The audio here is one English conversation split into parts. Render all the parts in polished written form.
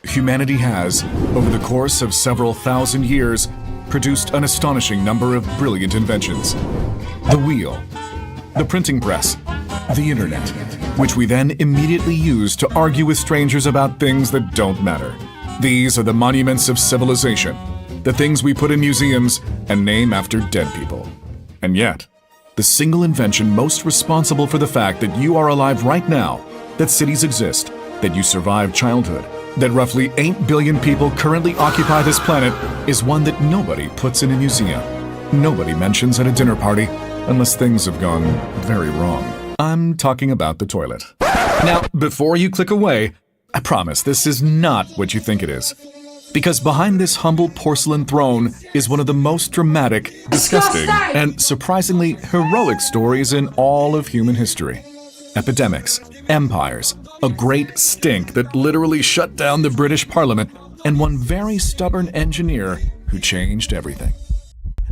humanity has, over the course of several thousand years, produced an astonishing number of brilliant inventions. The wheel, the printing press, the internet, which we then immediately use to argue with strangers about things that don't matter. These are the monuments of civilization, the things we put in museums and name after dead people. And yet, the single invention most responsible for the fact that you are alive right now, that cities exist, that you survived childhood, that roughly 8 billion people currently occupy this planet, is one that nobody puts in a museum. Nobody mentions at a dinner party, unless things have gone very wrong. I'm talking about the toilet. Now, before you click away, I promise this is not what you think it is. Because behind this humble porcelain throne is one of the most dramatic, disgusting, and surprisingly heroic stories in all of human history. Epidemics, empires, a great stink that literally shut down the British Parliament, and one very stubborn engineer who changed everything.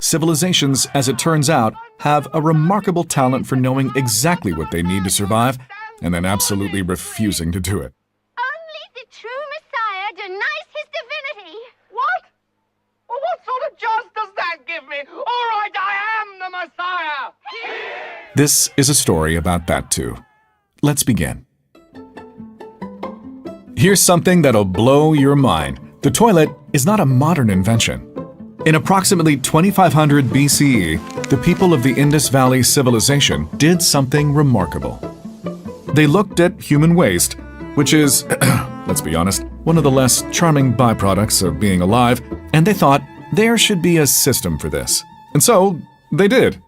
Civilizations, as it turns out, have a remarkable talent for knowing exactly what they need to survive, and then absolutely refusing to do it. Only the true Messiah denies his divinity. What? Well, what sort of chance does that give me? All right, I am the Messiah. This is a story about that too. Let's begin. Here's something that'll blow your mind. The toilet is not a modern invention. In approximately 2500 BCE, the people of the Indus Valley civilization did something remarkable. They looked at human waste, which is, let's be honest, one of the less charming byproducts of being alive, and they thought there should be a system for this. And so, they did.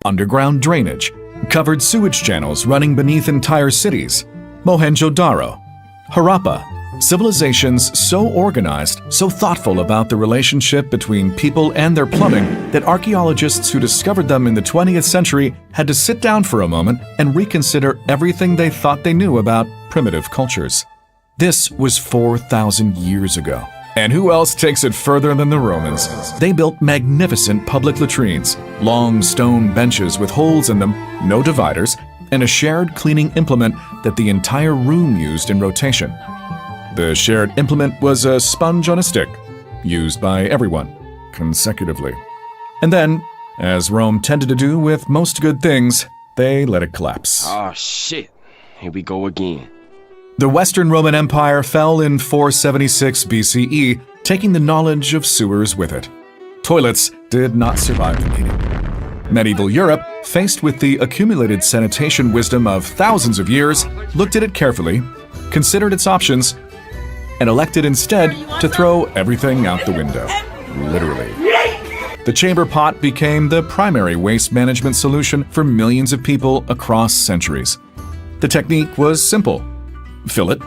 Underground drainage, covered sewage channels running beneath entire cities, Mohenjo-Daro, Harappa, civilizations so organized, so thoughtful about the relationship between people and their plumbing that archaeologists who discovered them in the 20th century had to sit down for a moment and reconsider everything they thought they knew about primitive cultures. This was 4,000 years ago. And who else takes it further than the Romans? They built magnificent public latrines, long stone benches with holes in them, no dividers, and a shared cleaning implement that the entire room used in rotation. The shared implement was a sponge on a stick, used by everyone, consecutively. And then, as Rome tended to do with most good things, they let it collapse. Oh shit, here we go again. The Western Roman Empire fell in 476 BCE, taking the knowledge of sewers with it. Toilets did not survive the meeting. Medieval Europe, faced with the accumulated sanitation wisdom of thousands of years, looked at it carefully, considered its options, and elected instead to throw everything out the window. Literally. The chamber pot became the primary waste management solution for millions of people across centuries. The technique was simple. Fill it,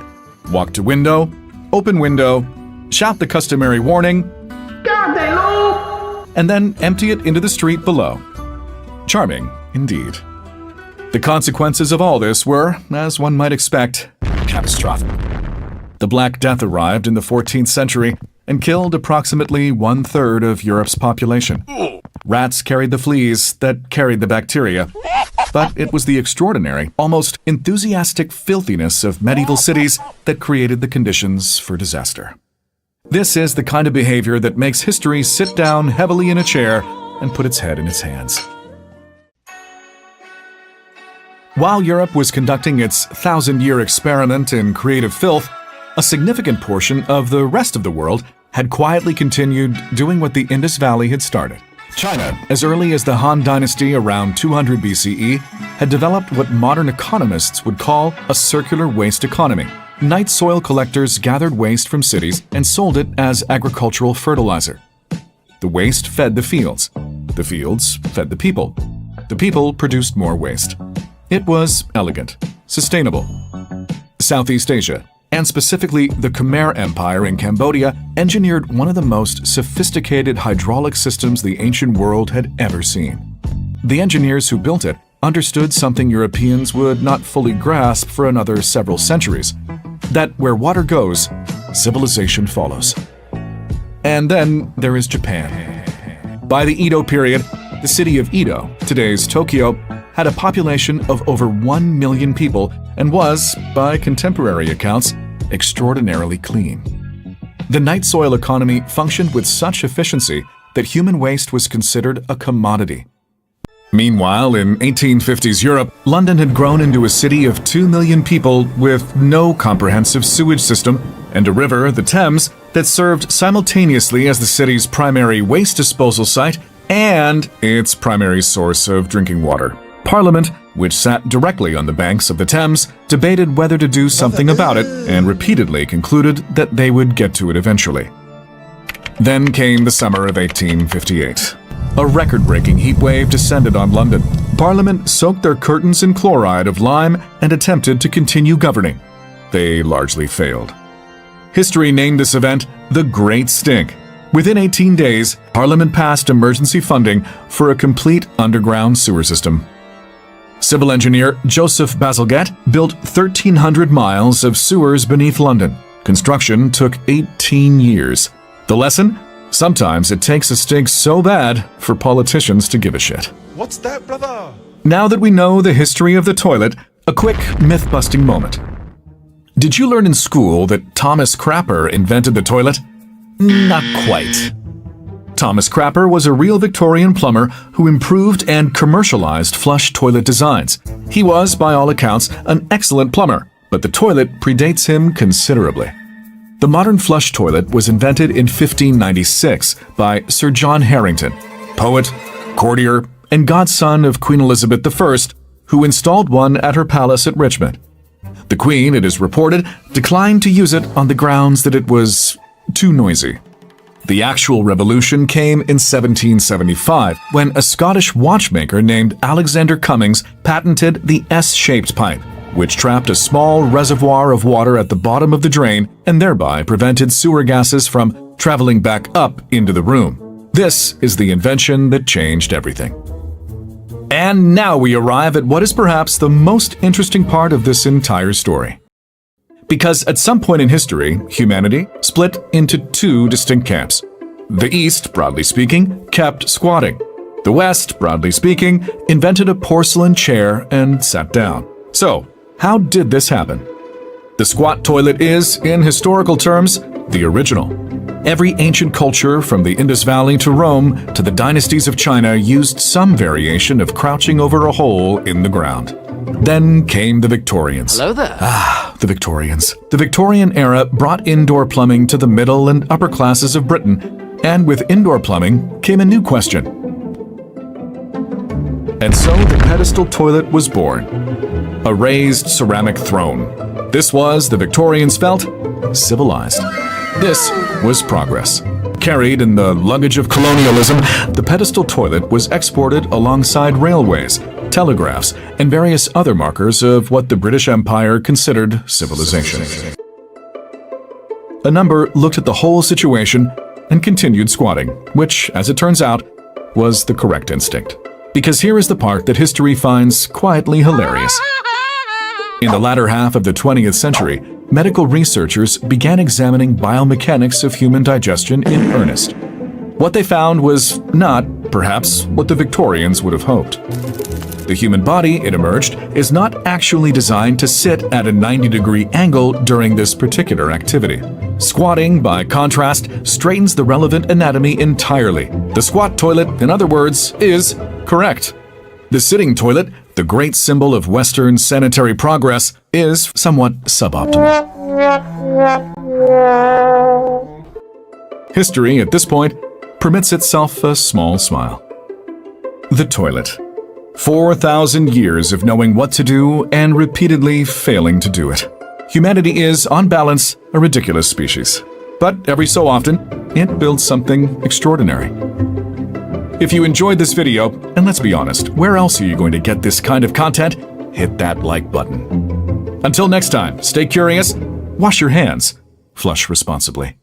walk to window, open window, shout the customary warning, and then empty it into the street below. Charming, indeed. The consequences of all this were, as one might expect, catastrophic. The Black Death arrived in the 14th century and killed approximately 1/3 of Europe's population. Rats carried the fleas that carried the bacteria, but it was the extraordinary, almost enthusiastic filthiness of medieval cities that created the conditions for disaster. This is the kind of behavior that makes history sit down heavily in a chair and put its head in its hands. While Europe was conducting its 1,000-year experiment in creative filth, a significant portion of the rest of the world had quietly continued doing what the Indus Valley had started. China, as early as the Han Dynasty around 200 BCE, had developed what modern economists would call a circular waste economy. Night soil collectors gathered waste from cities and sold it as agricultural fertilizer. The waste fed the fields fed the people. The people produced more waste. It was elegant, sustainable. Southeast Asia, and specifically the Khmer Empire in Cambodia, engineered one of the most sophisticated hydraulic systems the ancient world had ever seen. The engineers who built it understood something Europeans would not fully grasp for another several centuries, that where water goes, civilization follows. And then there is Japan. By the Edo period, the city of Edo, today's Tokyo, had a population of over 1 million people and was, by contemporary accounts, extraordinarily clean. The night soil economy functioned with such efficiency that human waste was considered a commodity. Meanwhile, in 1850s Europe, London had grown into a city of 2 million people with no comprehensive sewage system and a river, the Thames, that served simultaneously as the city's primary waste disposal site and its primary source of drinking water. Parliament, which sat directly on the banks of the Thames, debated whether to do something about it and repeatedly concluded that they would get to it eventually. Then came the summer of 1858. A record-breaking heatwave descended on London. Parliament soaked their curtains in chloride of lime and attempted to continue governing. They largely failed. History named this event the Great Stink. Within 18 days, Parliament passed emergency funding for a complete underground sewer system. Civil engineer Joseph Bazalgette built 1,300 miles of sewers beneath London. Construction took 18 years. The lesson? Sometimes it takes a stink so bad for politicians to give a shit. What's that, brother? Now that we know the history of the toilet, a quick myth-busting moment. Did you learn in school that Thomas Crapper invented the toilet? Not quite. Thomas Crapper was a real Victorian plumber who improved and commercialized flush toilet designs. He was, by all accounts, an excellent plumber, but the toilet predates him considerably. The modern flush toilet was invented in 1596 by Sir John Harington, poet, courtier, and godson of Queen Elizabeth I, who installed one at her palace at Richmond. The Queen, it is reported, declined to use it on the grounds that it was too noisy. The actual revolution came in 1775, when a Scottish watchmaker named Alexander Cummings patented the S-shaped pipe, which trapped a small reservoir of water at the bottom of the drain and thereby prevented sewer gases from traveling back up into the room. This is the invention that changed everything. And now we arrive at what is perhaps the most interesting part of this entire story. Because at some point in history, humanity split into two distinct camps. The East, broadly speaking, kept squatting. The West, broadly speaking, invented a porcelain chair and sat down. So, how did this happen? The squat toilet is, in historical terms, the original. Every ancient culture, from the Indus Valley to Rome to the dynasties of China, used some variation of crouching over a hole in the ground. Then came the Victorians. Hello there. The Victorians. The Victorian era brought indoor plumbing to the middle and upper classes of Britain, and with indoor plumbing came a new question. And so the pedestal toilet was born. A raised ceramic throne. This was, the Victorians felt, civilized. This was progress. Carried in the luggage of colonialism, the pedestal toilet was exported alongside railways, telegraphs, and various other markers of what the British Empire considered civilization. A number looked at the whole situation and continued squatting, which, as it turns out, was the correct instinct. Because here is the part that history finds quietly hilarious. In the latter half of the 20th century, medical researchers began examining biomechanics of human digestion in earnest. What they found was not, perhaps, what the Victorians would have hoped. The human body, it emerged, is not actually designed to sit at a 90-degree angle during this particular activity. Squatting, by contrast, straightens the relevant anatomy entirely. The squat toilet, in other words, is correct. The sitting toilet, the great symbol of Western sanitary progress, is somewhat suboptimal. History, at this point, permits itself a small smile. The toilet. 4,000 years of knowing what to do and repeatedly failing to do it. Humanity is, on balance, a ridiculous species. But every so often, it builds something extraordinary. If you enjoyed this video, and let's be honest, where else are you going to get this kind of content? Hit that like button. Until next time, stay curious, wash your hands, flush responsibly.